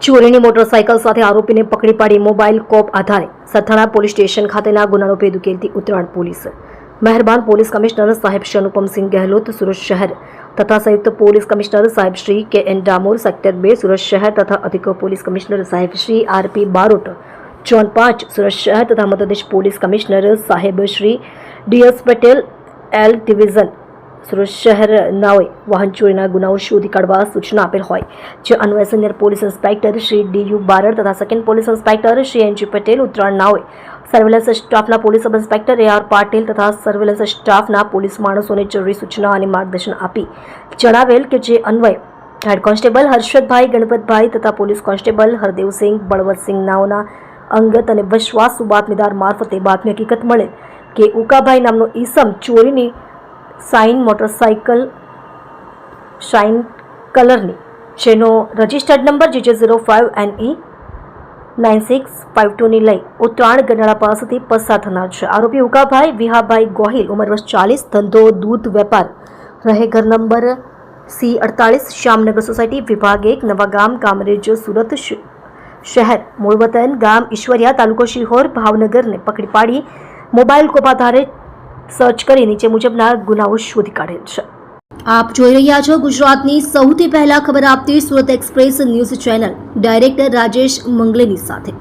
ચોરીની મોટરસાયકલ સાથે આરોપીને પકડી પાડી મોબાઈલ કોપ આધારે સથાણા પોલીસ સ્ટેશન ખાતેના ગુનાનો ભેદ ઉકેલતી ઉત્તરાયણ પોલીસ. મહેરબાન પોલીસ કમિશનર સાહેબ શ્રી અનુપમસિંહ ગહેલોત સુરત શહેર તથા સંયુક્ત પોલીસ કમિશનર સાહેબ શ્રી કે.એન. ડામોર સેક્ટર 2 સુરત શહેર તથા અધિક પોલીસ કમિશનર સાહેબ શ્રી આર.પી. બારોટ ઝોન 5 સુરત શહેર તથા મદદનીશ પોલીસ કમિશનર સાહેબ શ્રી ડી.એસ. પટેલ એલ ડિવિઝન સુરત શહેર નાઓએ વાહન ચોરીના ગુનાઓ શોધી કાઢવા સૂચના આપેલ હોય જે અન્વયે senior police inspector Shri D U. Barad તથા second police inspector Shri N G. Patel ઉત્તરાયણ નાઓએ સર્વેલન્સ સ્ટાફના police sub inspector A R. Patil તથા સર્વેલન્સ સ્ટાફના પોલીસ માણસોને જરૂરી સૂચના અને માર્ગદર્શન આપી જણાવેલ કે જે અન્વયે હેડ કોન્સ્ટેબલ હર્ષદભાઈ ગણપતભાઈ તથા પોલીસ કોન્સ્ટેબલ હરદેવસિંહ બળવતસિંહ નાઓના અંગત અને વિશ્વાસુ બાતમીદાર મારફતે બાતમી હકીકત મળેલ કે ઉકાભાઈ નામનો ઈસમ ચોરીની શાઇન મોટરસાઇકલ શાઇન કલરની જેનો રજિસ્ટર્ડ નંબર JJ05NE 9652 ની લઈ ઉત્તરાયણ ગરનાળા પાસેથી પસાર થનાર છે. આરોપી ઉકાભાઈ વિહાભાઈ ગોહિલ ઉંમર વર્ષ 40, ધંધો દૂધ વેપાર, રહે ઘર નંબર C48 શ્યામનગર સોસાયટી વિભાગ 1 નવાગામ કામરેજ સુરત શહેર, મૂળ વતન ગામ ઈશ્વરિયા તાલુકો શિહોર ભાવનગરને પકડી પાડી મોબાઈલ કોપ આધારે સર્ચ કરી નીચે મુજબના ગુનાઓ શોધી કાઢેલ છે. આપ જોઈ રહ્યા છો ગુજરાતની સૌથી પહેલા ખબર આપતી Surat express news channel director Rajesh મંગલેની સાથે.